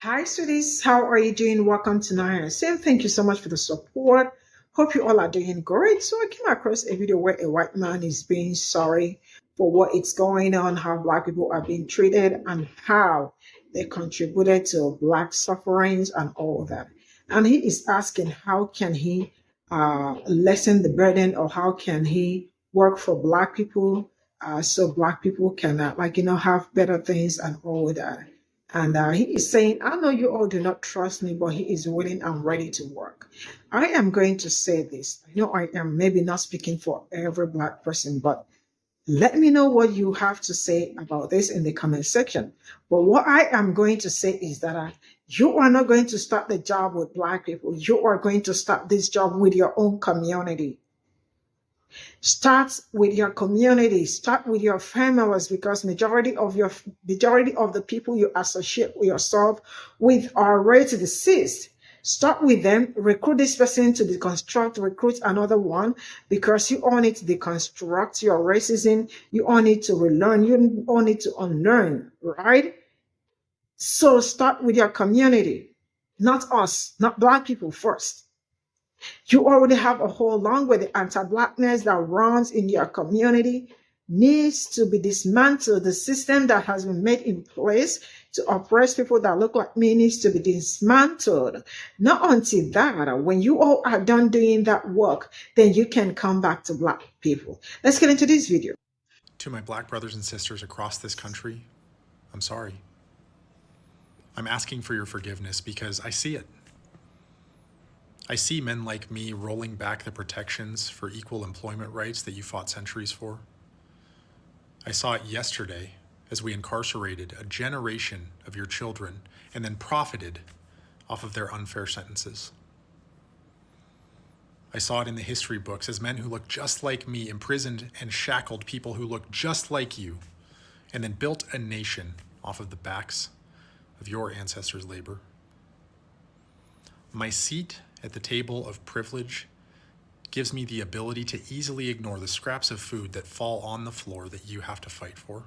Hi, sweeties. How are you doing? Welcome to Nine Sam. Thank you so much for the support. Hope you all are doing great. So I came across a video where a white man is being sorry for what is going on, how black people are being treated, and how they contributed to black sufferings and all that. And he is asking how can he lessen the burden, or how can he work for black people, so black people can have better things and all that. And he is saying, I know you all do not trust me, but he is willing and ready to work. I am going to say this. I know I am maybe not speaking for every black person, but let me know what you have to say about this in the comment section. But what I am going to say is that you are not going to start the job with black people. You are going to start this job with your own community. Start with your community, start with your families, because majority of the people you associate yourself with are already deceased. Start with them, recruit this person to deconstruct, recruit another one, because you all need to deconstruct your racism, you all need to relearn, you all need to unlearn, right? So start with your community, not us, not black people first. You already have a whole long with the anti-blackness that runs in your community needs to be dismantled. The system that has been made in place to oppress people that look like me needs to be dismantled. Not until that, when you all are done doing that work, then you can come back to black people. Let's get into this video. To my black brothers and sisters across this country, I'm sorry. I'm asking for your forgiveness because I see it. I see men like me rolling back the protections for equal employment rights that you fought centuries for. I saw it yesterday as we incarcerated a generation of your children and then profited off of their unfair sentences. I saw it in the history books as men who looked just like me imprisoned and shackled people who looked just like you, and then built a nation off of the backs of your ancestors' labor. My seat at the table of privilege gives me the ability to easily ignore the scraps of food that fall on the floor that you have to fight for.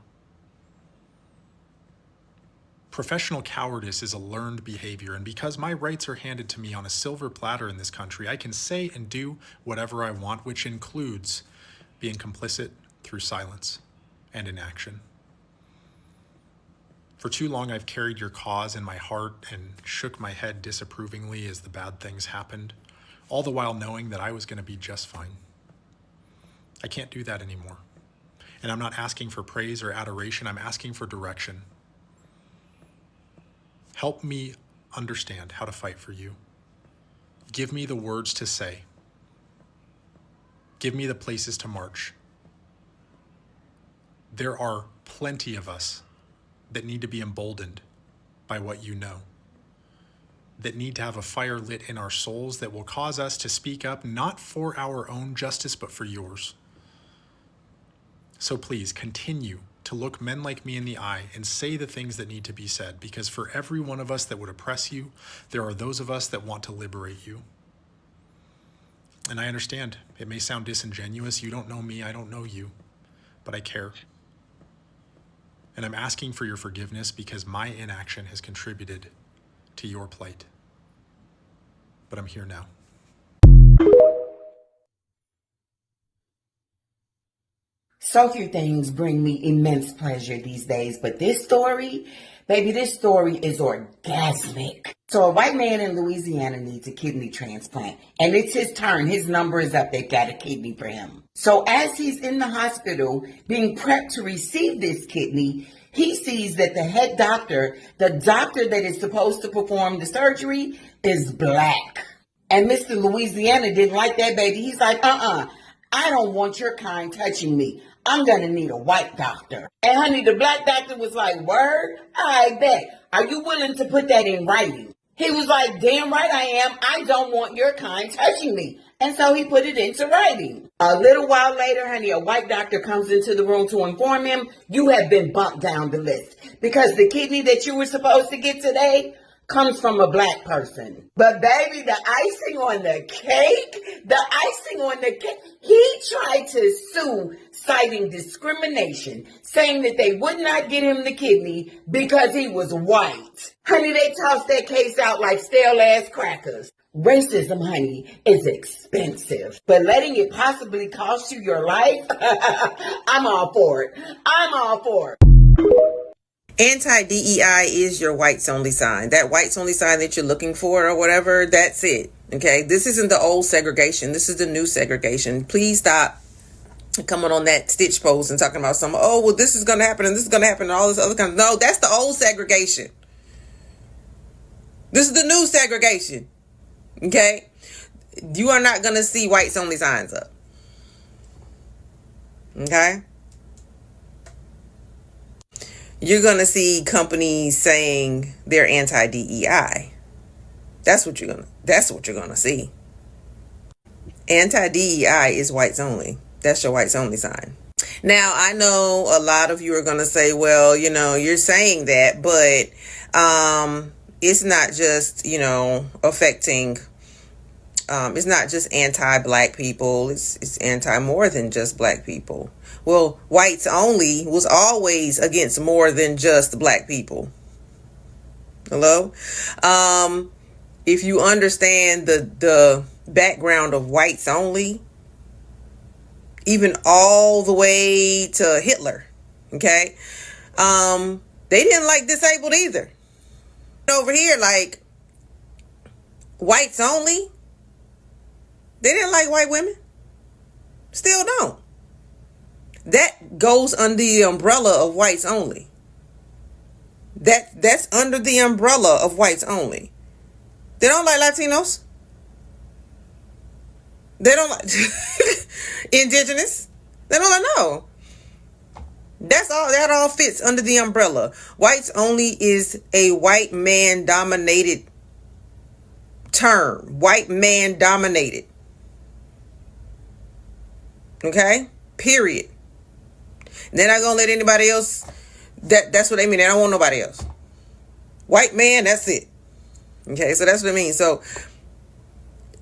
Professional cowardice is a learned behavior, and because my rights are handed to me on a silver platter in this country, I can say and do whatever I want, which includes being complicit through silence and inaction. For too long, I've carried your cause in my heart and shook my head disapprovingly as the bad things happened, all the while knowing that I was going to be just fine. I can't do that anymore. And I'm not asking for praise or adoration, I'm asking for direction. Help me understand how to fight for you. Give me the words to say. Give me the places to march. There are plenty of us that need to be emboldened by what you know, that need to have a fire lit in our souls that will cause us to speak up, not for our own justice, but for yours. So please continue to look men like me in the eye and say the things that need to be said, because for every one of us that would oppress you, there are those of us that want to liberate you. And I understand it may sound disingenuous. You don't know me, I don't know you, but I care. And I'm asking for your forgiveness because my inaction has contributed to your plight. But I'm here now. So few things bring me immense pleasure these days, but this story, baby, this story is orgasmic. So a white man in Louisiana needs a kidney transplant, and it's his turn. His number is up. They've got a kidney for him. So as he's in the hospital being prepped to receive this kidney, he sees that the head doctor, the doctor that is supposed to perform the surgery, is black. And Mr. Louisiana didn't like that, baby. He's like, I don't want your kind touching me. I'm going to need a white doctor. And honey, the black doctor was like, word? I bet. Are you willing to put that in writing? He was like, damn right I am. I don't want your kind touching me. And so he put it into writing. A little while later, honey, a white doctor comes into the room to inform him, you have been bumped down the list. Because the kidney that you were supposed to get today, comes from a black person. But baby, the icing on the cake, he tried to sue, citing discrimination, saying that they would not get him the kidney because he was white. Honey, they tossed that case out like stale ass crackers. Racism, honey, is expensive, but letting it possibly cost you your life, I'm all for it. I'm all for it. Anti-DEI is your whites only sign. That whites only sign that you're looking for or whatever, that's it. Okay, this isn't the old segregation. This is the new segregation. Please stop coming on that stitch post and talking about this is going to happen and this is going to happen and all this other kind of. No, that's the old segregation. This is the new segregation. Okay, you are not going to see whites only signs up. Okay, you're going to see companies saying they're anti-DEI. That's what you're going to see. Anti-DEI is whites only. That's your whites only sign. Now, I know a lot of you are going to say, well, you're saying that, but it's not just, affecting, it's not just anti-black people. It's anti more than just black people. Well, whites only was always against more than just black people. Hello? If you understand the background of whites only, even all the way to Hitler, okay? They didn't like disabled either. Over here, like, whites only, they didn't like white women. Still don't. That goes under the umbrella of whites only. That's under the umbrella of whites only. They don't like Latinos. They don't like indigenous. They don't like, no. That all fits under the umbrella. Whites only is a white man dominated term. White man dominated. Okay? Period. They're not gonna let anybody else. That's what they mean. They don't want nobody else. White man, that's it. Okay, so that's what it means. So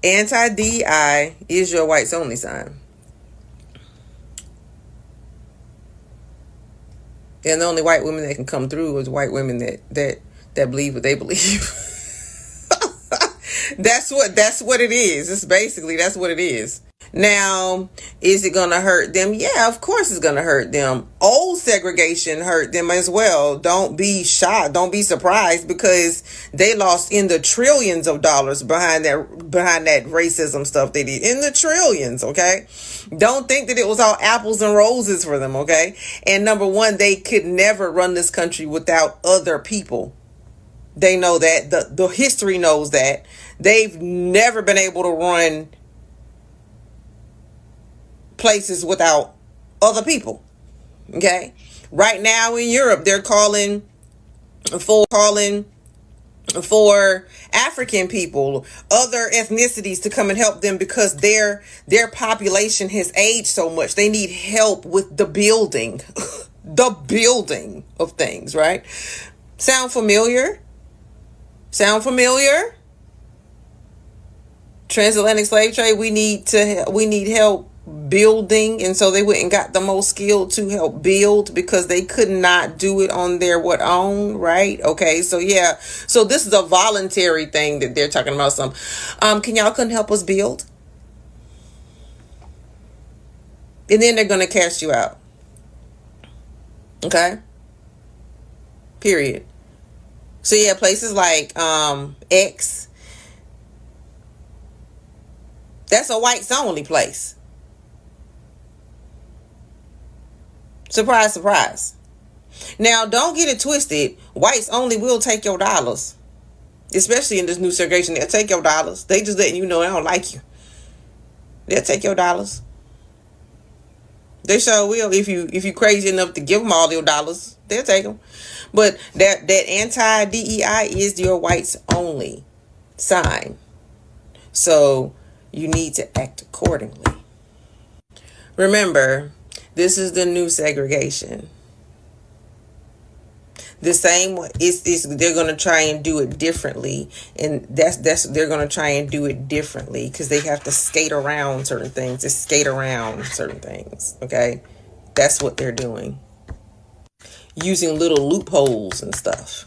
anti-DEI is your whites only sign. And the only white women that can come through is white women that believe what they believe. That's what it is. It's basically, that's what it is. Now, is it going to hurt them? Yeah, of course it's going to hurt them. Old segregation hurt them as well. Don't be shocked. Don't be surprised, because they lost in the trillions of dollars behind that racism stuff they did. In the trillions, okay? Don't think that it was all apples and roses for them, okay? And number one, they could never run this country without other people. They know that. The history knows that. They've never been able to run places without other people. Okay? Right now in Europe, they're calling for African people, other ethnicities to come and help them, because their population has aged so much. They need help with the building, the building of things, right? Sound familiar? Transatlantic slave trade, we need help building, and so they went and got the most skilled to help build, because they could not do it on their own, right? Okay, so yeah, so this is a voluntary thing that they're talking about. Can y'all come help us build? And then they're gonna cast you out. Okay, period. So yeah, places like X, that's a whites only place. Surprise, surprise. Now, don't get it twisted. Whites only will take your dollars. Especially in this new segregation. They'll take your dollars. They just letting you know they don't like you. They'll take your dollars. They sure will. If you crazy enough to give them all your dollars, they'll take them. But that anti-DEI is your whites only sign. So you need to act accordingly. Remember, this is the new segregation. The same way, they're going to try and do it differently, and they're going to try and do it differently because they have to skate around certain things. Just skate around certain things. Okay, that's what they're doing, using little loopholes and stuff.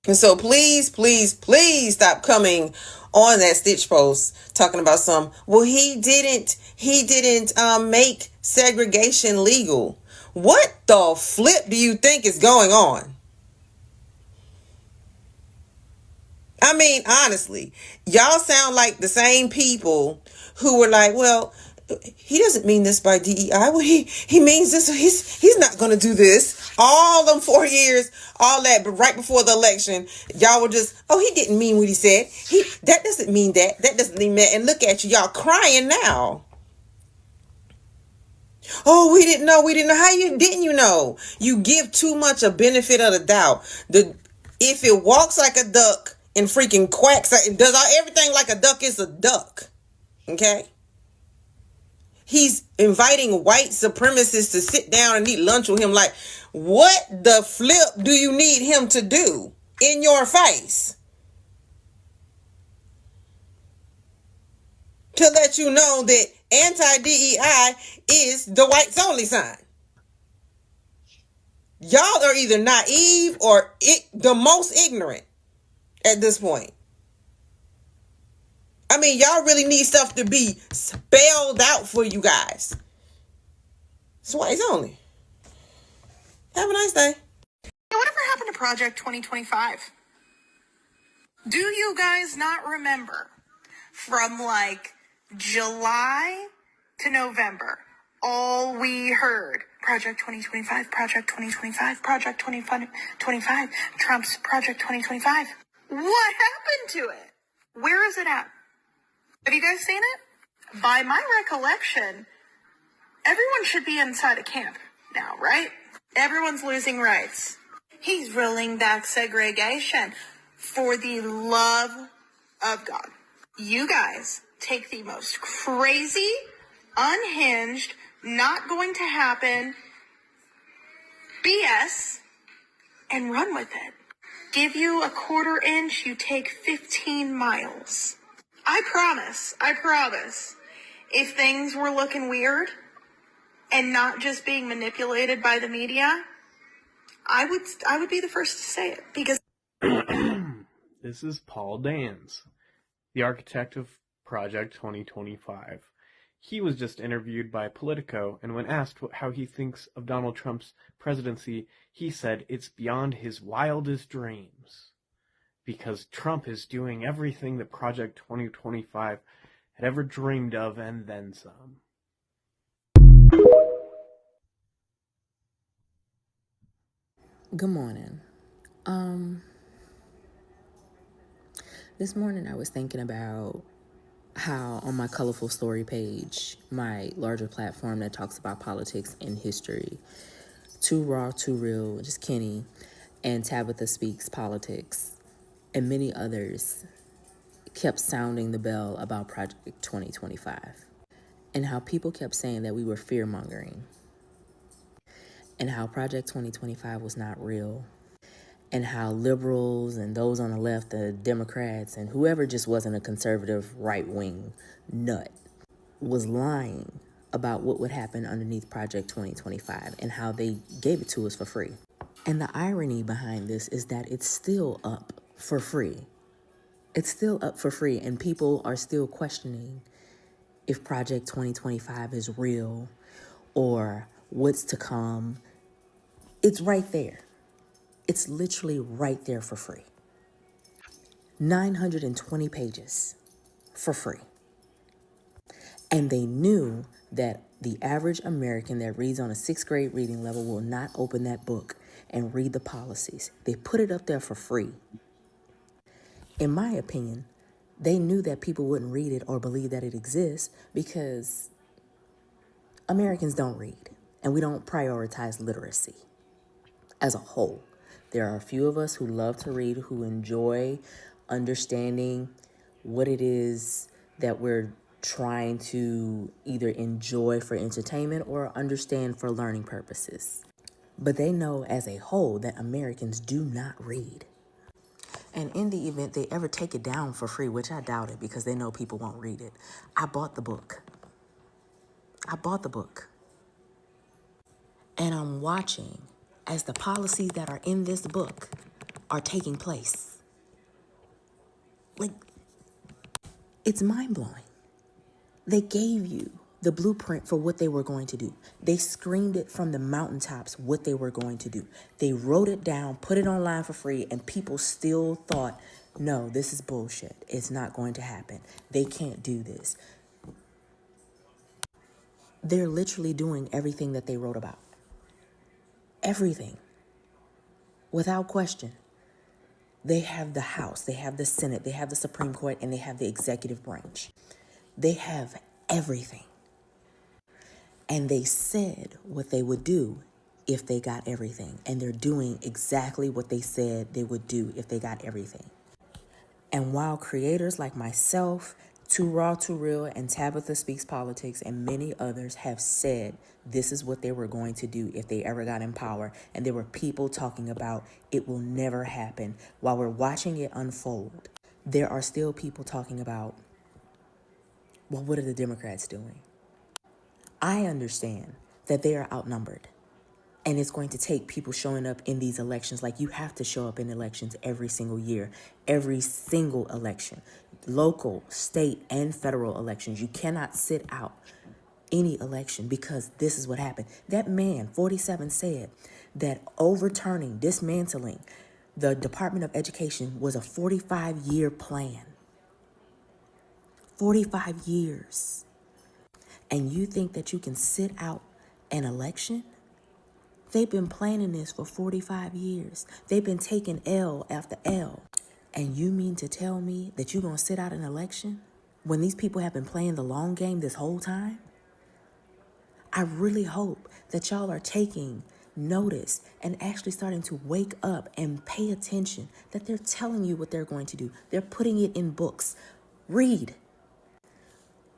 And so please, please, please stop coming on that Stitch post talking about well, he didn't make segregation legal. What the flip do you think is going on? I mean, honestly, y'all sound like the same people who were like, well, he doesn't mean this by DEI. Well, he means this. He's not going to do this. All them 4 years, all that, but right before the election, y'all were just, oh, he didn't mean what he said. That doesn't mean that. That doesn't mean that. And look at you, y'all crying now. Oh, we didn't know. How didn't you know? You give too much a benefit of the doubt. If it walks like a duck and freaking quacks, it does everything like a duck is a duck. Okay? He's inviting white supremacists to sit down and eat lunch with him. Like, what the flip do you need him to do in your face? To let you know that anti-DEI is the whites only sign. Y'all are either naive or the most ignorant at this point. I mean, y'all really need stuff to be spelled out for you guys. It's whites only. Have a nice day. Whatever happened to Project 2025? Do you guys not remember from like July to November, all we heard, Project 2025, Project 2025, Project 2025, Trump's Project 2025. What happened to it? Where is it at? Have you guys seen it? By my recollection, everyone should be inside a camp now, right? Everyone's losing rights. He's rolling back segregation. For the love of God, you guys take the most crazy, unhinged, not going to happen BS and run with it. Give you a 1/4 inch, you take 15 miles. I promise, if things were looking weird and not just being manipulated by the media, I would be the first to say it, because This is Paul Dans, the architect of Project 2025. He was just interviewed by Politico, and when asked how he thinks of Donald Trump's presidency, he said it's beyond his wildest dreams, because Trump is doing everything that Project 2025 had ever dreamed of and then some. Good morning. This morning I was thinking about how on my colorful story page, my larger platform that talks about politics and history, Too Raw, Too Real, just Kenny, and Tabitha Speaks Politics, and many others kept sounding the bell about Project 2025, and how people kept saying that we were fear-mongering, and how Project 2025 was not real, and how liberals and those on the left, the Democrats, and whoever just wasn't a conservative right-wing nut was lying about what would happen underneath Project 2025 and how they gave it to us for free. And the irony behind this is that it's still up for free. It's still up for free, and people are still questioning if Project 2025 is real or what's to come. It's right there. It's literally right there for free. 920 pages for free. And they knew that the average American that reads on a 6th grade reading level will not open that book and read the policies. They put it up there for free. In my opinion, they knew that people wouldn't read it or believe that it exists because Americans don't read and we don't prioritize literacy as a whole. There are a few of us who love to read, who enjoy understanding what it is that we're trying to either enjoy for entertainment or understand for learning purposes. But they know as a whole that Americans do not read. And in the event they ever take it down for free, which I doubt it because they know people won't read it, I bought the book. I bought the book. And I'm watching as the policies that are in this book are taking place. Like, it's mind-blowing. They gave you the blueprint for what they were going to do. They screamed it from the mountaintops what they were going to do. They wrote it down, put it online for free, and people still thought, no, this is bullshit. It's not going to happen. They can't do this. They're literally doing everything that they wrote about. Everything. Without question. They have the House, they have the Senate, they have the Supreme Court, and they have the executive branch. They have everything. And they said what they would do if they got everything. And they're doing exactly what they said they would do if they got everything. And while creators like myself, Too Raw, Too Real, and Tabitha Speaks Politics, and many others have said this is what they were going to do if they ever got in power, and there were people talking about it will never happen, while we're watching it unfold, there are still people talking about, well, what are the Democrats doing? I understand that they are outnumbered. And it's going to take people showing up in these elections. Like, you have to show up in elections every single year, every single election, local, state, and federal elections. You cannot sit out any election because this is what happened. That man, 47, said that overturning, dismantling the Department of Education was a 45-year plan. 45 years. And you think that you can sit out an election? They've been planning this for 45 years. They've been taking L after L. And you mean to tell me that you're going to sit out an election when these people have been playing the long game this whole time? I really hope that y'all are taking notice and actually starting to wake up and pay attention that they're telling you what they're going to do. They're putting it in books. Read.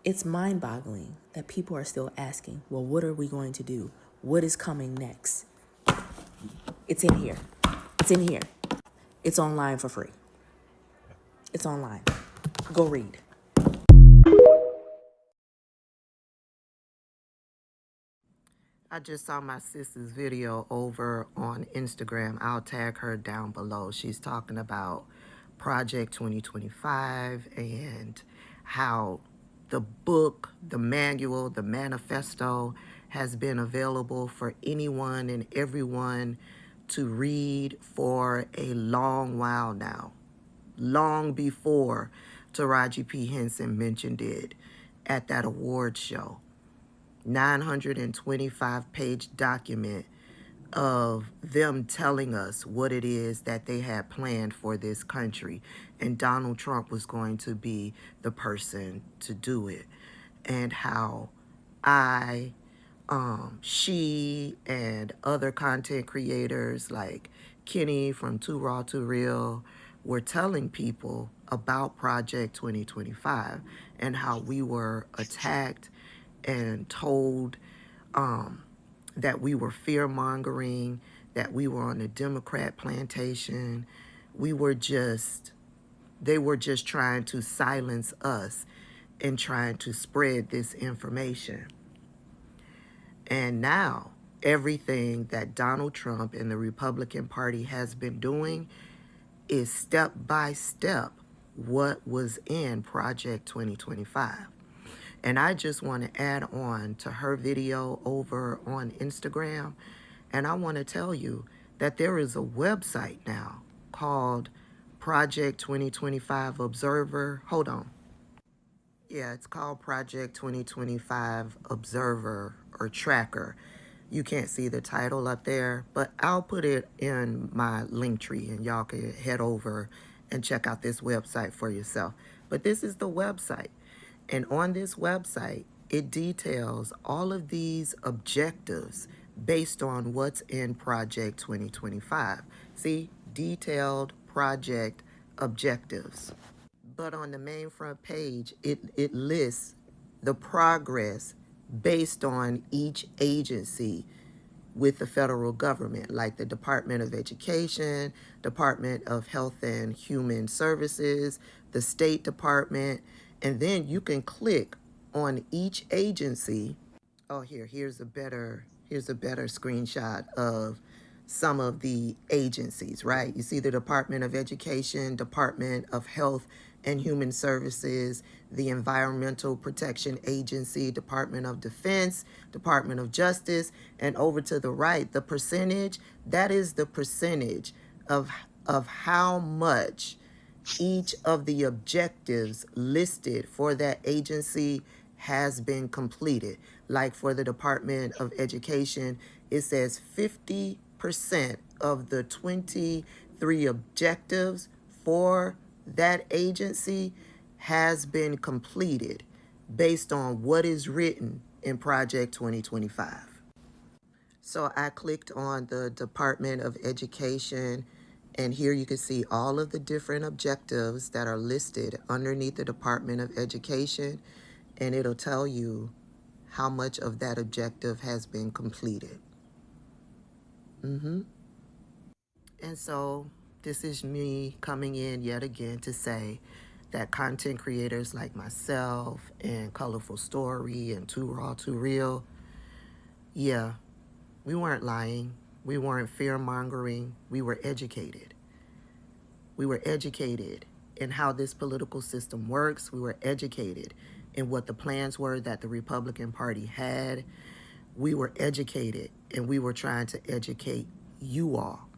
It's mind-boggling that people are still asking, well, what are we going to do? What is coming next? It's in here. It's in here. It's online for free. It's online. Go read. I just saw my sister's video over on Instagram. I'll tag her down below. She's talking about Project 2025 and how the book, the manual, the manifesto has been available for anyone and everyone to read for a long while now. Long before Taraji P. Henson mentioned it at that award show. 925-page document of them telling us what it is that they had planned for this country. And Donald Trump was going to be the person to do it. And how she and other content creators like Kenny from Too Raw, Too Real were telling people about Project 2025 and how we were attacked and told that we were fear-mongering, that we were on a Democrat plantation. They were just trying to silence us and trying to spread this information. And now, everything that Donald Trump and the Republican Party has been doing is step by step what was in Project 2025. And I just want to add on to her video over on Instagram. And I want to tell you that there is a website now called Project 2025 Observer. Hold on. Yeah, it's called Project 2025 Observer or Tracker. You can't see the title up there, but I'll put it in my link tree and y'all can head over and check out this website for yourself. But this is the website. And on this website, it details all of these objectives based on what's in Project 2025. See, detailed project objectives. But on the main front page, it lists the progress based on each agency with the federal government, like the Department of Education, Department of Health and Human Services, the State Department, and then you can click on each agency. Oh, here's a better screenshot of some of the agencies, right? You see the Department of Education, Department of Health and Human Services, the Environmental Protection Agency, Department of Defense, Department of Justice, and over to the right, the percentage, that is the percentage of how much each of the objectives listed for that agency has been completed. Like for the Department of Education, it says 50% of the 23 objectives for that agency has been completed based on what is written in Project 2025. So I clicked on the Department of Education, and here you can see all of the different objectives that are listed underneath the Department of Education, and it'll tell you how much of that objective has been completed. And so this is me coming in yet again to say that content creators like myself and Colorful Story and Too Raw, Too Real, yeah, we weren't lying. We weren't fear-mongering. We were educated. We were educated in how this political system works. We were educated in what the plans were that the Republican Party had. We were educated, and we were trying to educate you all.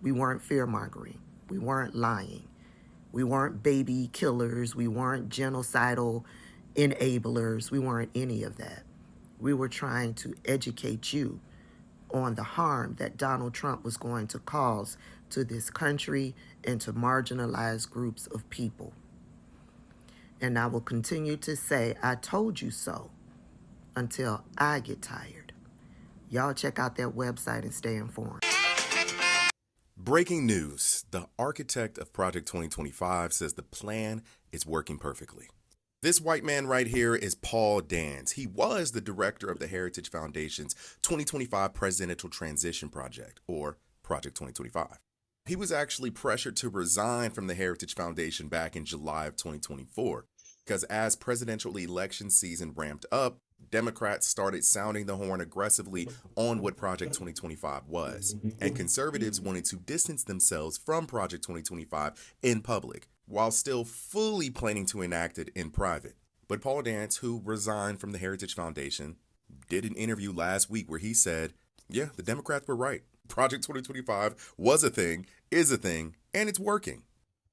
We weren't fear-mongering. We weren't lying. We weren't baby killers. We weren't genocidal enablers. We weren't any of that. We were trying to educate you on the harm that Donald Trump was going to cause to this country and to marginalized groups of people. And I will continue to say, I told you so, until I get tired. Y'all check out that website and stay informed. Breaking news. The architect of Project 2025 says the plan is working perfectly. This white man right here is Paul Dans. He was the director of the Heritage Foundation's 2025 Presidential Transition Project, or Project 2025. He was actually pressured to resign from the Heritage Foundation back in July of 2024, because as presidential election season ramped up, Democrats started sounding the horn aggressively on what Project 2025 was, and conservatives wanted to distance themselves from Project 2025 in public, while still fully planning to enact it in private. But Paul Dans, who resigned from the Heritage Foundation, did an interview last week where he said, yeah, the Democrats were right. Project 2025 was a thing, is a thing, and it's working.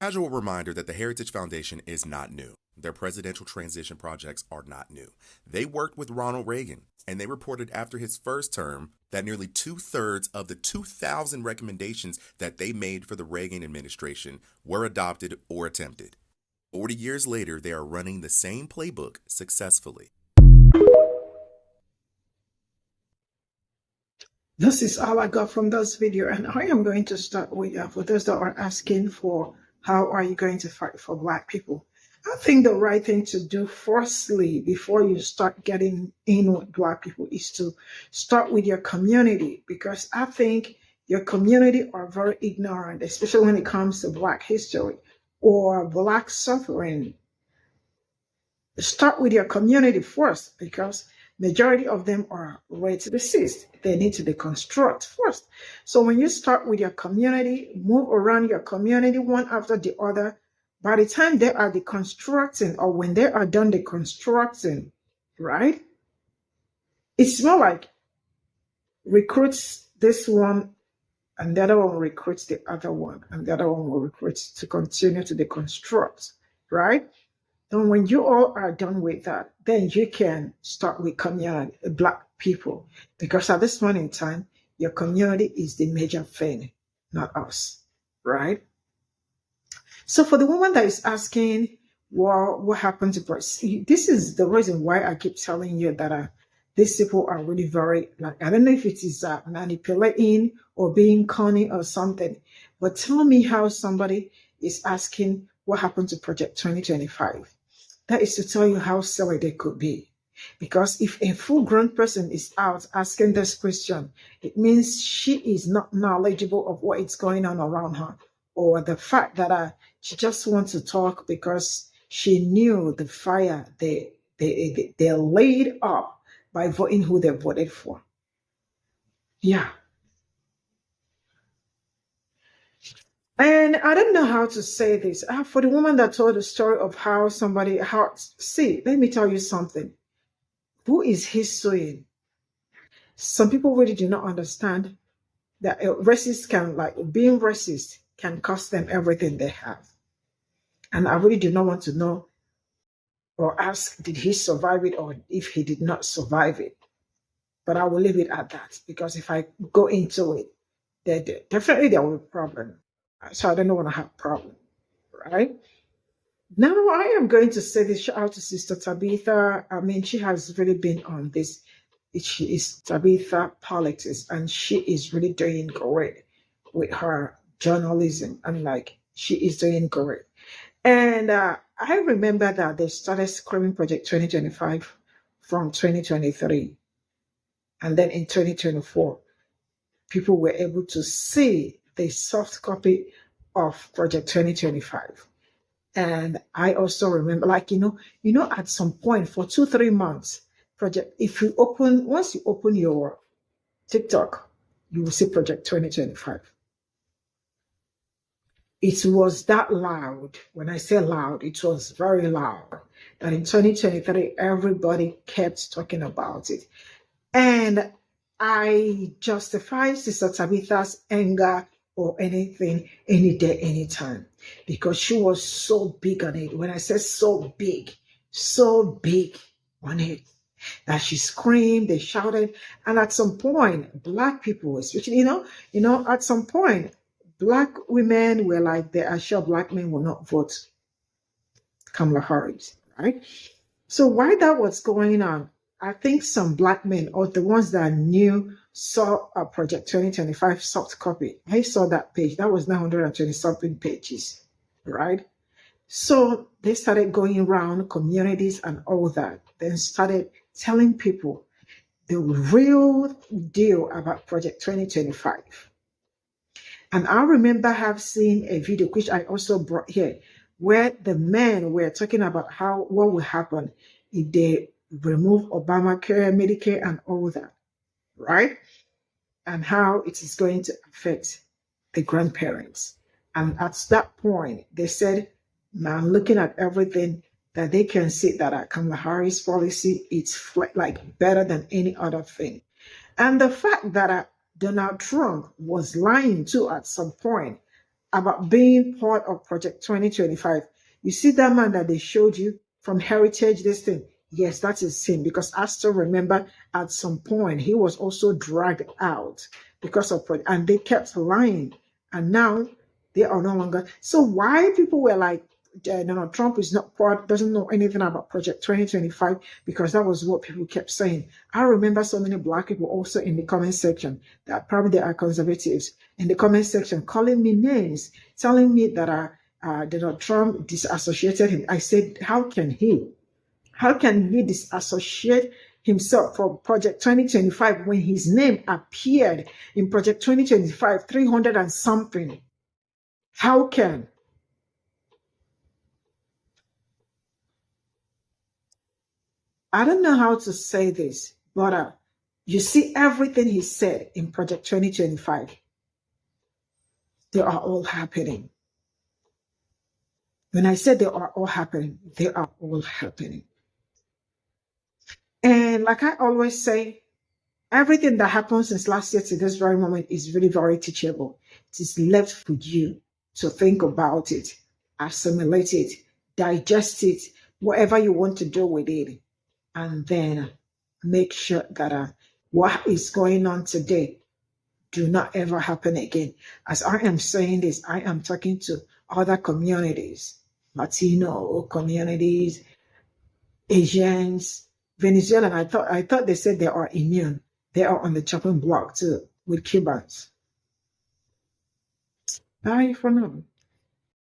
Casual reminder that the Heritage Foundation is not new. Their presidential transition projects are not new. They worked with Ronald Reagan, and they reported after his first term that nearly 2/3 of the 2,000 recommendations that they made for the Reagan administration were adopted or attempted. 40 years later, they are running the same playbook successfully. This is all I got from this video, and I am going to start with for those that are asking for how are you going to fight for Black people. I think the right thing to do firstly before you start getting in with Black people is to start with your community, because I think your community are very ignorant, especially when it comes to Black history or Black suffering. Start with your community first, because majority of them are race racist. They need to deconstruct first. So when you start with your community, move around your community one after the other. By the time they are deconstructing, or when they are done deconstructing, right? It's more like recruits this one, and the other one recruits the other one, and the other one will recruit to continue to deconstruct, right? And when you all are done with that, then you can start with community, Black people, because at this point in time, your community is the major thing, not us, right? So for the woman that is asking, well, what happened to Bryce? This is the reason why I keep telling you that these people are really very, like, I don't know if it is manipulating or being cunning or something, but tell me how somebody is asking what happened to Project 2025. That is to tell you how silly they could be. Because if a full-grown person is out asking this question, it means she is not knowledgeable of what is going on around her, or the fact that she just wants to talk because she knew the fire they laid up by voting who they voted for. Yeah. And I don't know how to say this. For the woman that told the story of see, let me tell you something. Who is he suing? Some people really do not understand that being racist can cost them everything they have. And I really do not want to know or ask, did he survive it or if he did not survive it? But I will leave it at that, because if I go into it, definitely there will be a problem. So I don't want to have a problem, right? Now I am going to say this, shout out to Sister Tabitha. I mean, she has really been on this. She is Tabitha Politics, and she is really doing great with her journalism. And she is doing great. And I remember that they started Screaming Project 2025 from 2023. And then in 2024, people were able to see the soft copy of Project 2025. And I also remember, at some point for 2-3 months, once you open your TikTok, you will see Project 2025. It was that loud. When I say loud, it was very loud. That in 2023, everybody kept talking about it. And I justify Sister Tabitha's anger or anything, any day, anytime, because she was so big on it. When I say so big on it, that she screamed, they shouted, and at some point, Black people, especially, at some point, Black women were like, they are sure Black men will not vote Kamala Harris, right? So while that was going on, I think some Black men, or the ones that knew, saw a Project 2025 soft copy. I saw that page. That was 920 something pages, right? So they started going around communities and all that, then started telling people the real deal about Project 2025. And I remember have seen a video, which I also brought here, where the men were talking about what will happen if they remove Obamacare, Medicare, and all that, right? And how it is going to affect the grandparents. And at that point, they said, now looking at everything, that they can see that Kamala Harris policy is better than any other thing. And the fact that Donald Trump was lying too at some point about being part of Project 2025. You see that man that they showed you from Heritage, this thing? Yes, that is him, because I still remember at some point he was also dragged out because of Project, and they kept lying, and now they are no longer. So why people were like, Donald Trump is not part, doesn't know anything about Project 2025, because that was what people kept saying. I remember so many Black people also in the comment section that probably they are conservatives in the comment section calling me names, telling me that Donald Trump disassociated him. I said, how can he disassociate himself from Project 2025 when his name appeared in Project 2025 300 and something? How can? I don't know how to say this, but you see everything he said in Project 2025. They are all happening. When I said they are all happening, they are all happening. And like I always say, everything that happened since last year to this very moment is really very teachable. It is left for you to think about it, assimilate it, digest it, whatever you want to do with it. And then make sure that what is going on today do not ever happen again. As I am saying this, I am talking to other communities, Latino communities, Asians, Venezuelan. I thought they said they are immune. They are on the chopping block too with Cubans. Bye for now.